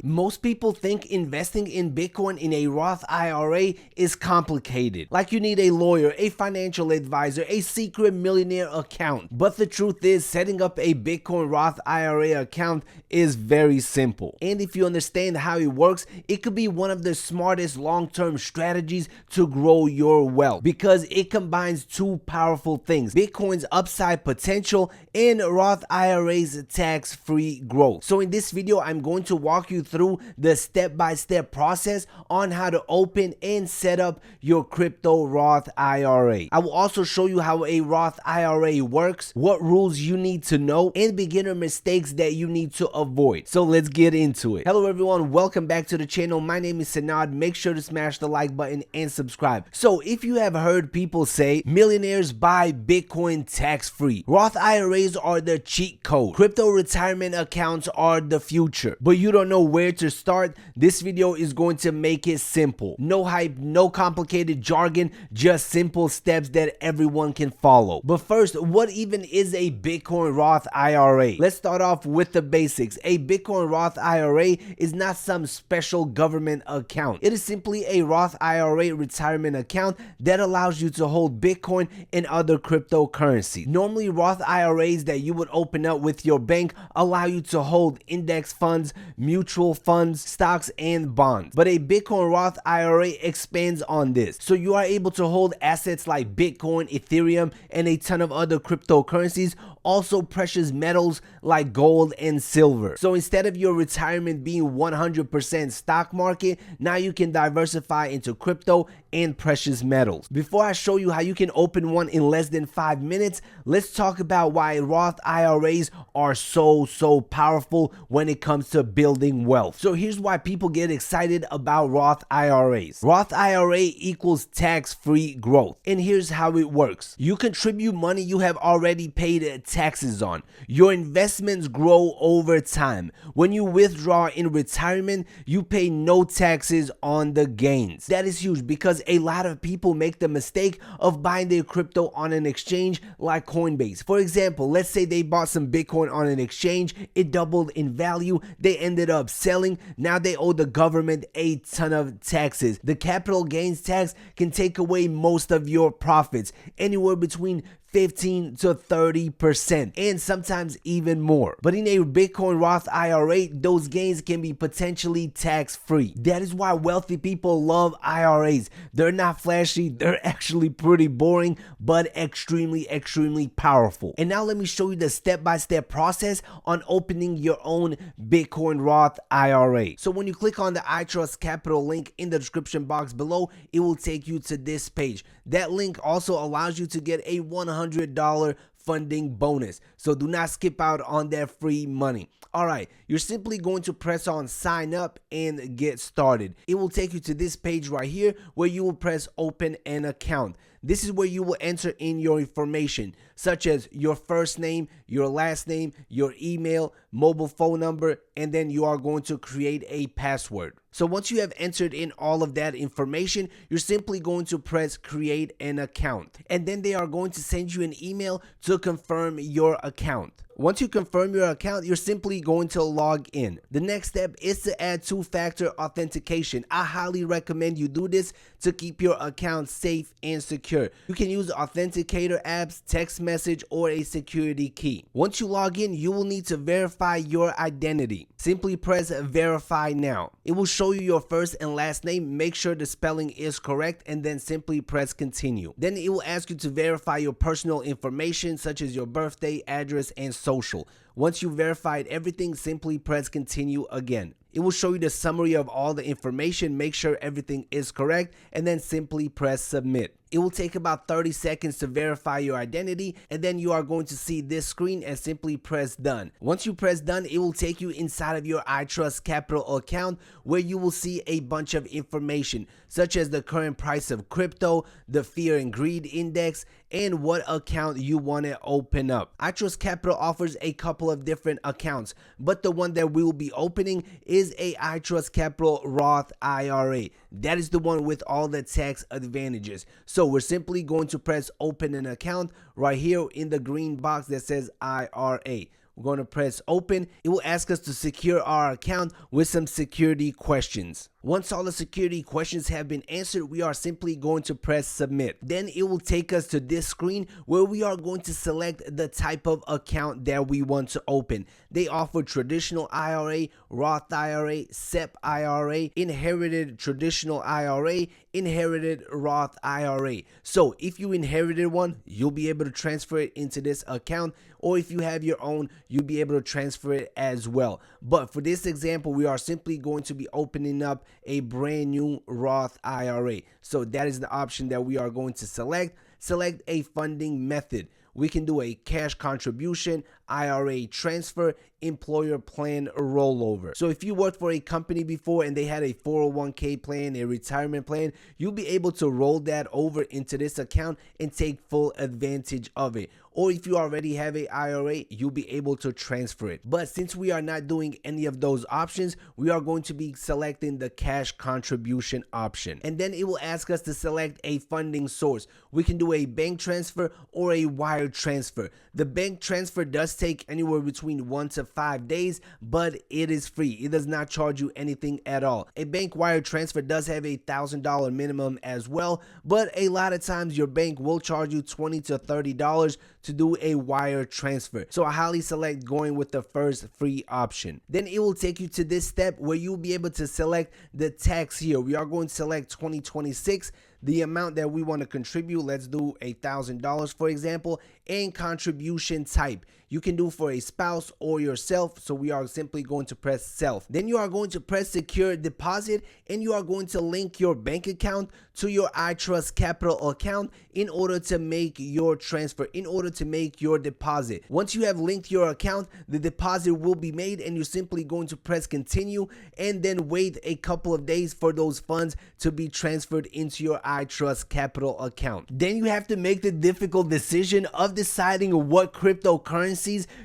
Most people think investing in Bitcoin in a Roth IRA is complicated. Like you need a lawyer, a financial advisor, a secret millionaire account. But the truth is, setting up a Bitcoin Roth IRA account is very simple. And if you understand how it works, it could be one of the smartest long-term strategies to grow your wealth because it combines two powerful things: Bitcoin's upside potential and Roth IRA's tax-free growth. So in this video, I'm going to walk you through the step-by-step process on how to open and set up your crypto Roth IRA. I will also show you how a Roth IRA works, what rules you need to know, and beginner mistakes that you need to avoid. So let's get into it. Hello everyone, welcome back to the channel. My name is Sanad. Make sure to smash the like button and subscribe. So if you have heard people say millionaires buy Bitcoin tax-free, Roth IRAs are the cheat code, crypto retirement accounts are the future, but you don't know where to start, this video is going to make it simple. No hype, no complicated jargon, just simple steps that everyone can follow. But first, what even is a Bitcoin Roth IRA? Let's start off with the basics. A Bitcoin Roth IRA is not some special government account. It is simply a Roth IRA retirement account that allows you to hold Bitcoin and other cryptocurrencies. Normally, Roth IRAs that you would open up with your bank allow you to hold index funds, mutual funds, stocks, and bonds. But a Bitcoin Roth IRA expands on this. So you are able to hold assets like Bitcoin, Ethereum, and a ton of other cryptocurrencies, also precious metals like gold and silver. So instead of your retirement being 100% stock market, now you can diversify into crypto and precious metals. Before I show you how you can open one in less than 5 minutes, let's talk about why Roth IRAs are so powerful when it comes to building wealth. So here's why people get excited about Roth IRAs. Roth IRA equals tax-free growth. And here's how it works. You contribute money you have already paid taxes on. Your investments grow over time. When you withdraw in retirement, you pay no taxes on the gains. That is huge because a lot of people make the mistake of buying their crypto on an exchange like Coinbase. For example, let's say they bought some Bitcoin on an exchange, it doubled in value, they ended up selling, now they owe the government a ton of taxes. The capital gains tax can take away most of your profits, anywhere between 15 to 30%, and sometimes even more. But in a Bitcoin Roth IRA, those gains can be potentially tax-free. That is why wealthy people love IRAs. They're not flashy, they're actually pretty boring, but extremely powerful. And now let me show you the step-by-step process on opening your own Bitcoin Roth IRA. So when you click on the iTrustCapital link in the description box below, it will take you to this page. That link also allows you to get a $100 funding bonus, so do not skip out on that free money. Alright, you're simply going to press on sign up and get started. It will take you to this page right here where you will press open an account. This is where you will enter in your information, such as your first name, your last name, your email, mobile phone number, and then you are going to create a password. So once you have entered in all of that information, you're simply going to press create an account. And then they are going to send you an email to confirm your account. Once you confirm your account, you're simply going to log in. The next step is to add two-factor authentication. I highly recommend you do this to keep your account safe and secure. You can use authenticator apps, text message, or a security key. Once you log in, you will need to verify your identity. Simply press verify now. It will show you your first and last name. Make sure the spelling is correct and then simply press continue. Then it will ask you to verify your personal information such as your birthday, address, and social. Once you verified everything, simply press continue again. It will show you the summary of all the information. Make sure everything is correct and then simply press submit. It will take about 30 seconds to verify your identity, and then you are going to see this screen and simply press done. Once you press done, it will take you inside of your iTrustCapital account where you will see a bunch of information such as the current price of crypto, the fear and greed index, and what account you want to open up. iTrustCapital offers a couple of different accounts, but the one that we will be opening is a iTrustCapital Roth IRA. That is the one with all the tax advantages. So we're simply going to press open an account right here in the green box that says IRA. We're going to press open. It will ask us to secure our account with some security questions. Once all the security questions have been answered, we are simply going to press submit. Then it will take us to this screen where we are going to select the type of account that we want to open. They offer traditional IRA, Roth IRA, SEP IRA, inherited traditional IRA, inherited Roth IRA. So if you inherited one, you'll be able to transfer it into this account, or if you have your own, you'll be able to transfer it as well. But for this example, we are simply going to be opening up a brand new Roth IRA. So that is the option that we are going to select. Select a funding method. We can do a cash contribution, IRA transfer, employer plan rollover. So if you worked for a company before and they had a 401k plan, a retirement plan, you'll be able to roll that over into this account and take full advantage of it. Or if you already have a IRA, you'll be able to transfer it. But since we are not doing any of those options, we are going to be selecting the cash contribution option. And then it will ask us to select a funding source. We can do a bank transfer or a wire transfer. The bank transfer does take anywhere between 1 to 5 days, but it is free. It does not charge you anything at all. A bank wire transfer does have a $1,000 minimum as well, but a lot of times your bank will charge you $20 to $30 to do a wire transfer. So I highly select going with the first free option. Then it will take you to this step where you'll be able to select the tax here. We are going to select 2026. The amount that we want to contribute, let's do $1,000 for example, and contribution type. You can do for a spouse or yourself, so we are simply going to press self. Then you are going to press secure deposit, and you are going to link your bank account to your iTrustCapital account in order to make your transfer, in order to make your deposit. Once you have linked your account, the deposit will be made, and you're simply going to press continue and then wait a couple of days for those funds to be transferred into your iTrustCapital account. Then you have to make the difficult decision of deciding what cryptocurrencies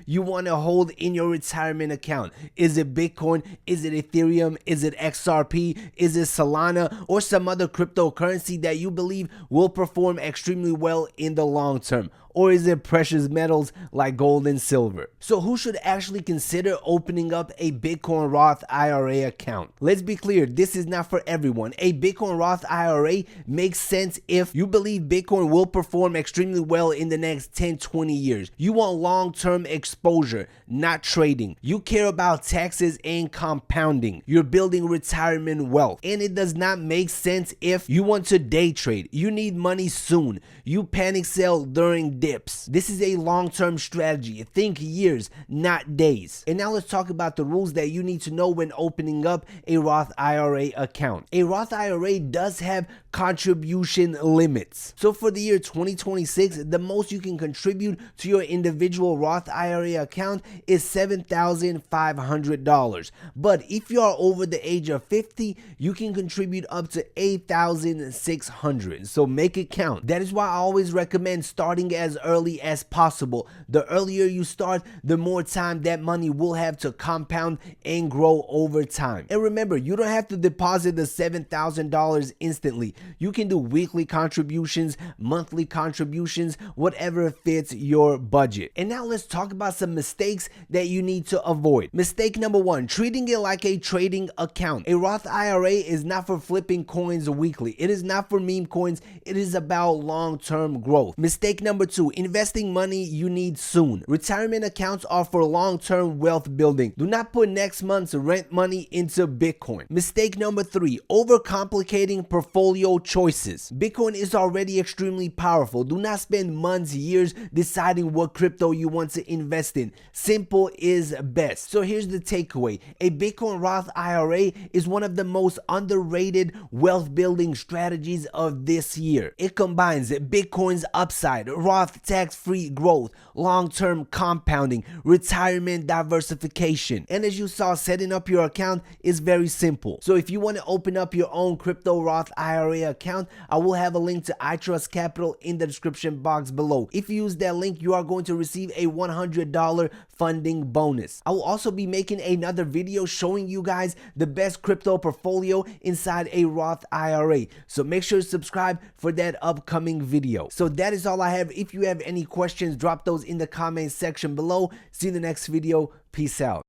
you want to hold in your retirement account. Is it Bitcoin? Is it Ethereum? Is it XRP? Is it Solana? Or some other cryptocurrency that you believe will perform extremely well in the long term? Or is it precious metals like gold and silver? So who should actually consider opening up a Bitcoin Roth IRA account? Let's be clear, this is not for everyone. A Bitcoin Roth IRA makes sense if you believe Bitcoin will perform extremely well in the next 10-20 years. You want long-term exposure, not trading. You care about taxes and compounding. You're building retirement wealth. And it does not make sense if you want to day trade. You need money soon. You panic sell during dips. This is a long-term strategy. Think years, not days. And now let's talk about the rules that you need to know when opening up a Roth IRA account. A Roth IRA does have contribution limits. So for the year 2026, the most you can contribute to your individual Roth IRA account is $7,500. But if you are over the age of 50, you can contribute up to $8,600. So make it count. That is why I always recommend starting as early as possible. The earlier you start, the more time that money will have to compound and grow over time. And remember, you don't have to deposit the $7,000 instantly. You can do weekly contributions, monthly contributions, whatever fits your budget. And now let's talk about some mistakes that you need to avoid. Mistake number 1, treating it like a trading account. A Roth IRA is not for flipping coins weekly. It is not for meme coins. It is about long-term growth. Mistake number 2, investing money you need soon. Retirement accounts are for long-term wealth building. Do not put next month's rent money into Bitcoin. Mistake number 3, overcomplicating portfolio choices. Bitcoin is already extremely powerful. Do not spend months, years deciding what crypto you want to invest in. Simple is best. So here's the takeaway. A Bitcoin Roth IRA is one of the most underrated wealth building strategies of this year. It combines Bitcoin's upside, Roth tax-free growth, long-term compounding, retirement diversification. And as you saw, setting up your account is very simple. So if you want to open up your own crypto Roth IRA account, I will have a link to iTrustCapital in the description box below. If you use that link, you are going to receive a $100 funding bonus. I will also be making another video showing you guys the best crypto portfolio inside a Roth IRA. So make sure to subscribe for that upcoming video. So that is all I have. If If you have any questions, drop those in the comment section below. See you in the next video. Peace out.